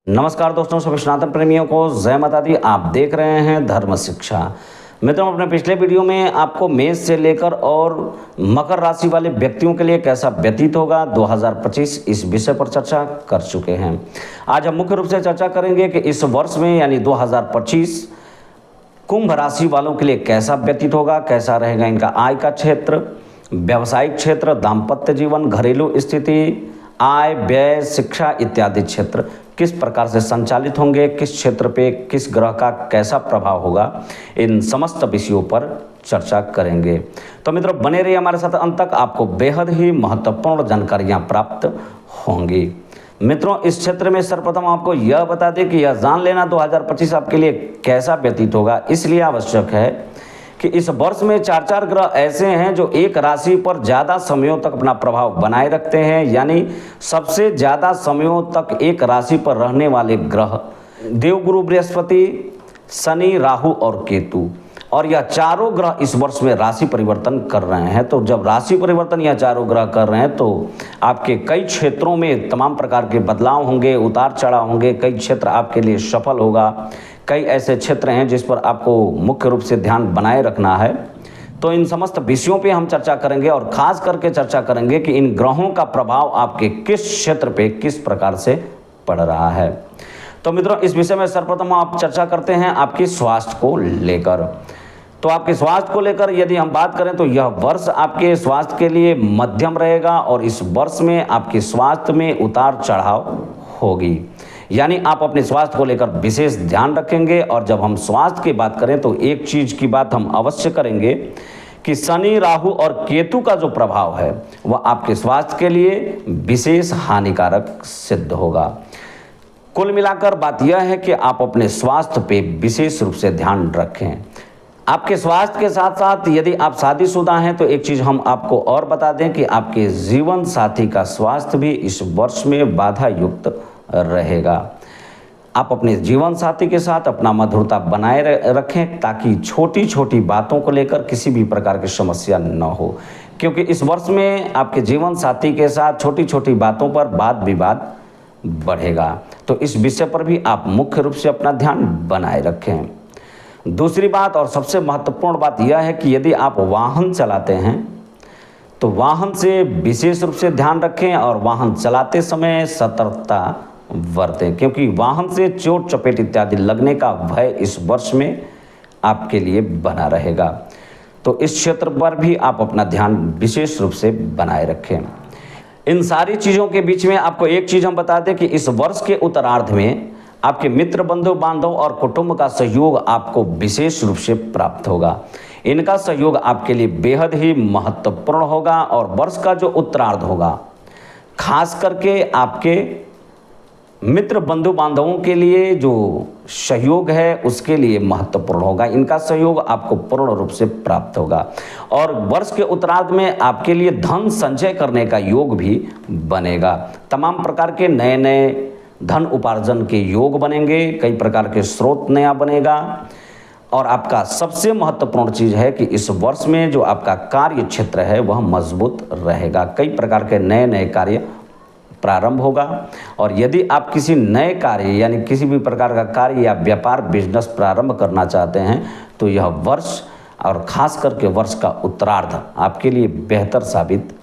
नमस्कार दोस्तों, सभी स्नातन प्रेमियों को जय माता दी। आप देख रहे हैं धर्म शिक्षा। मित्रों, अपने पिछले वीडियो में आपको मेष से लेकर और मकर राशि वाले व्यक्तियों के लिए कैसा व्यतीत होगा 2025 इस विषय पर चर्चा कर चुके हैं। आज हम मुख्य रूप से चर्चा करेंगे कि इस वर्ष में यानी 2025 कुंभ राशि वालों के लिए कैसा व्यतीत होगा, कैसा रहेगा इनका आय का क्षेत्र, व्यावसायिक क्षेत्र, दाम्पत्य जीवन, घरेलू स्थिति, आय, व्यय, शिक्षा इत्यादि क्षेत्र किस प्रकार से संचालित होंगे, किस क्षेत्र पे किस ग्रह का कैसा प्रभाव होगा, इन समस्त विषयों पर चर्चा करेंगे। तो मित्रों, बने रहिए हमारे साथ अंत तक, आपको बेहद ही महत्वपूर्ण जानकारियां प्राप्त होंगी। मित्रों, इस क्षेत्र में सर्वप्रथम आपको यह बता दें कि यह जान लेना 2025 आपके लिए कैसा व्यतीत होगा इसलिए आवश्यक है कि इस वर्ष में चार ग्रह ऐसे हैं जो एक राशि पर ज़्यादा समयों तक अपना प्रभाव बनाए रखते हैं। यानी सबसे ज़्यादा समयों तक एक राशि पर रहने वाले ग्रह देवगुरु बृहस्पति, शनि, राहु और केतु, और यह चारों ग्रह इस वर्ष में राशि परिवर्तन कर रहे हैं। तो जब राशि परिवर्तन यह चारों ग्रह कर रहे हैं तो आपके कई क्षेत्रों में तमाम प्रकार के बदलाव होंगे, उतार चढ़ाव होंगे, कई क्षेत्र आपके लिए सफल होगा, कई ऐसे क्षेत्र हैं जिस पर आपको मुख्य रूप से ध्यान बनाए रखना है। तो इन समस्त विषयों पे हम चर्चा करेंगे और खास करके चर्चा करेंगे कि इन ग्रहों का प्रभाव आपके किस क्षेत्र पे किस प्रकार से पड़ रहा है। तो मित्रों, इस विषय में सर्वप्रथम आप चर्चा करते हैं आपके स्वास्थ्य को लेकर। तो आपके स्वास्थ्य को लेकर यदि हम बात करें तो यह वर्ष आपके स्वास्थ्य के लिए मध्यम रहेगा और इस वर्ष में आपके स्वास्थ्य में उतार चढ़ाव होगी। यानी आप अपने स्वास्थ्य को लेकर विशेष ध्यान रखेंगे। और जब हम स्वास्थ्य की बात करें तो एक चीज़ की बात हम अवश्य करेंगे कि शनि, राहु और केतु का जो प्रभाव है वह आपके स्वास्थ्य के लिए विशेष हानिकारक सिद्ध होगा। कुल मिलाकर बात यह है कि आप अपने स्वास्थ्य पे विशेष रूप से ध्यान रखें। आपके स्वास्थ्य के साथ साथ यदि आप शादीशुदा हैं तो एक चीज़ हम आपको और बता दें कि आपके जीवन साथी का स्वास्थ्य भी इस वर्ष में बाधा युक्त रहेगा। आप अपने जीवन साथी के साथ अपना मधुरता बनाए रखें ताकि छोटी छोटी बातों को लेकर किसी भी प्रकार की समस्या न हो, क्योंकि इस वर्ष में आपके जीवन साथी के साथ छोटी छोटी बातों पर वाद विवाद बढ़ेगा। तो इस विषय पर भी आप मुख्य रूप से अपना ध्यान बनाए रखें। दूसरी बात और सबसे महत्वपूर्ण बात यह है कि यदि आप वाहन चलाते हैं तो वाहन से विशेष रूप से ध्यान रखें और वाहन चलाते समय सतर्कता बरतें, क्योंकि वाहन से चोट चपेट इत्यादि लगने का भय इस वर्ष में आपके लिए बना रहेगा। तो इस क्षेत्र पर भी आप अपना ध्यान विशेष रूप से बनाए रखें। इन सारी चीज़ों के बीच में आपको एक चीज़ हम बता दें कि इस वर्ष के उत्तरार्ध में आपके मित्र, बंधु बांधव और कुटुंब का सहयोग आपको विशेष रूप से प्राप्त होगा। इनका सहयोग आपके लिए बेहद ही महत्वपूर्ण होगा और वर्ष का जो उत्तरार्ध होगा खास करके आपके मित्र, बंधु बांधवों के लिए जो सहयोग है उसके लिए महत्वपूर्ण होगा। इनका सहयोग आपको पूर्ण रूप से प्राप्त होगा और वर्ष के उत्तरार्ध में आपके लिए धन संचय करने का योग भी बनेगा। तमाम प्रकार के नए नए धन उपार्जन के योग बनेंगे, कई प्रकार के स्रोत नया बनेगा। और आपका सबसे महत्वपूर्ण चीज़ है कि इस वर्ष में जो आपका कार्य क्षेत्र है वह मजबूत रहेगा। कई प्रकार के नए नए कार्य प्रारंभ होगा और यदि आप किसी नए कार्य यानी किसी भी प्रकार का कार्य या व्यापार बिजनेस प्रारंभ करना चाहते हैं तो यह वर्ष और खास करके वर्ष का उत्तरार्ध आपके लिए बेहतर साबित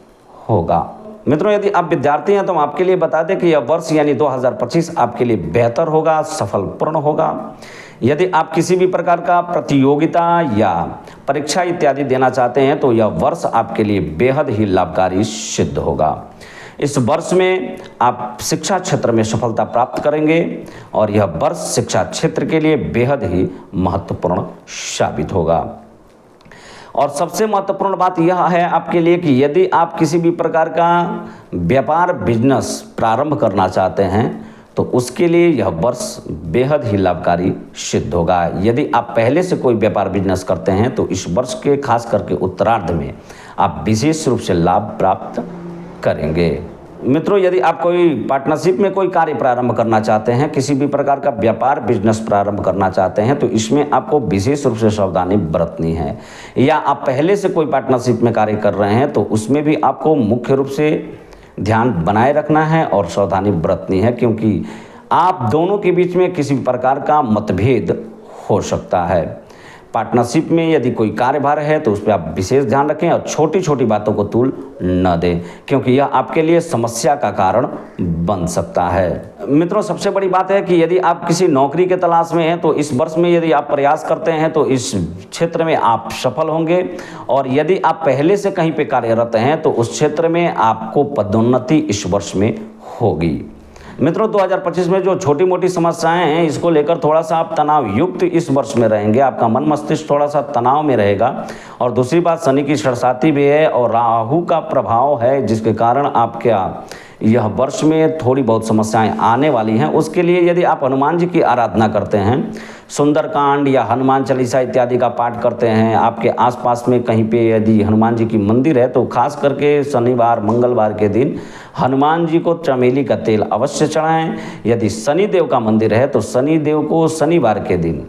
होगा। मित्रों, यदि आप विद्यार्थी हैं तो हम आपके लिए बता दें कि यह वर्ष यानी 2025 आपके लिए बेहतर होगा, सफलपूर्ण होगा। यदि आप किसी भी प्रकार का प्रतियोगिता या परीक्षा इत्यादि देना चाहते हैं तो यह वर्ष आपके लिए बेहद ही लाभकारी सिद्ध होगा। इस वर्ष में आप शिक्षा क्षेत्र में सफलता प्राप्त करेंगे और यह वर्ष शिक्षा क्षेत्र के लिए बेहद ही महत्वपूर्ण साबित होगा। और सबसे महत्वपूर्ण बात यह है आपके लिए कि यदि आप किसी भी प्रकार का व्यापार बिजनेस प्रारंभ करना चाहते हैं तो उसके लिए यह वर्ष बेहद ही लाभकारी सिद्ध होगा। यदि आप पहले से कोई व्यापार बिजनेस करते हैं तो इस वर्ष के खास करके उत्तरार्ध में आप विशेष रूप से लाभ प्राप्त करेंगे। मित्रों, यदि आप कोई पार्टनरशिप में कोई कार्य प्रारंभ करना चाहते हैं, किसी भी प्रकार का व्यापार बिजनेस प्रारंभ करना चाहते हैं तो इसमें आपको विशेष रूप से सावधानी बरतनी है। या आप पहले से कोई पार्टनरशिप में कार्य कर रहे हैं तो उसमें भी आपको मुख्य रूप से ध्यान बनाए रखना है और सावधानी बरतनी है, क्योंकि आप दोनों के बीच में किसी प्रकार का मतभेद हो सकता है। पार्टनरशिप में यदि कोई कार्यभार है तो उस पर आप विशेष ध्यान रखें और छोटी छोटी बातों को तूल न दें, क्योंकि यह आपके लिए समस्या का कारण बन सकता है। मित्रों, सबसे बड़ी बात है कि यदि आप किसी नौकरी के तलाश में हैं तो इस वर्ष में यदि आप प्रयास करते हैं तो इस क्षेत्र में आप सफल होंगे, और यदि आप पहले से कहीं पे कार्यरत हैं तो उस क्षेत्र में आपको पदोन्नति इस वर्ष में होगी। मित्रों, 2025 में जो छोटी मोटी समस्याएं हैं इसको लेकर थोड़ा सा आप तनाव युक्त इस वर्ष में रहेंगे, आपका मन मस्तिष्क थोड़ा सा तनाव में रहेगा। और दूसरी बात, शनि की सरसाती भी है और राहु का प्रभाव है, जिसके कारण आपके यह वर्ष में थोड़ी बहुत समस्याएं आने वाली हैं। उसके लिए यदि आप हनुमान जी की आराधना करते हैं, सुंदरकांड या हनुमान चालीसा इत्यादि का पाठ करते हैं, आपके आसपास में कहीं पे यदि हनुमान जी की मंदिर है तो खास करके शनिवार मंगलवार के दिन हनुमान जी को चमेली का तेल अवश्य चढ़ाएं। यदि शनिदेव का मंदिर है तो शनिदेव को शनिवार के दिन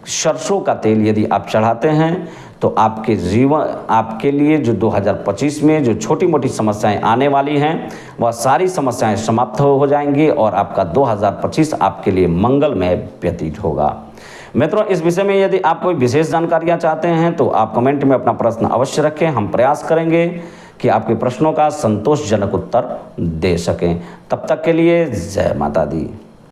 सरसों का तेल यदि आप चढ़ाते हैं तो आपके लिए जो 2025 में जो छोटी मोटी समस्याएं आने वाली हैं वह सारी समस्याएं समाप्त हो जाएंगी और आपका 2025 आपके लिए मंगलमय व्यतीत होगा। मित्रों, इस विषय में यदि आप कोई विशेष जानकारियां चाहते हैं तो आप कमेंट में अपना प्रश्न अवश्य रखें। हम प्रयास करेंगे कि आपके प्रश्नों का संतोषजनक उत्तर दे सकें। तब तक के लिए जय माता दी।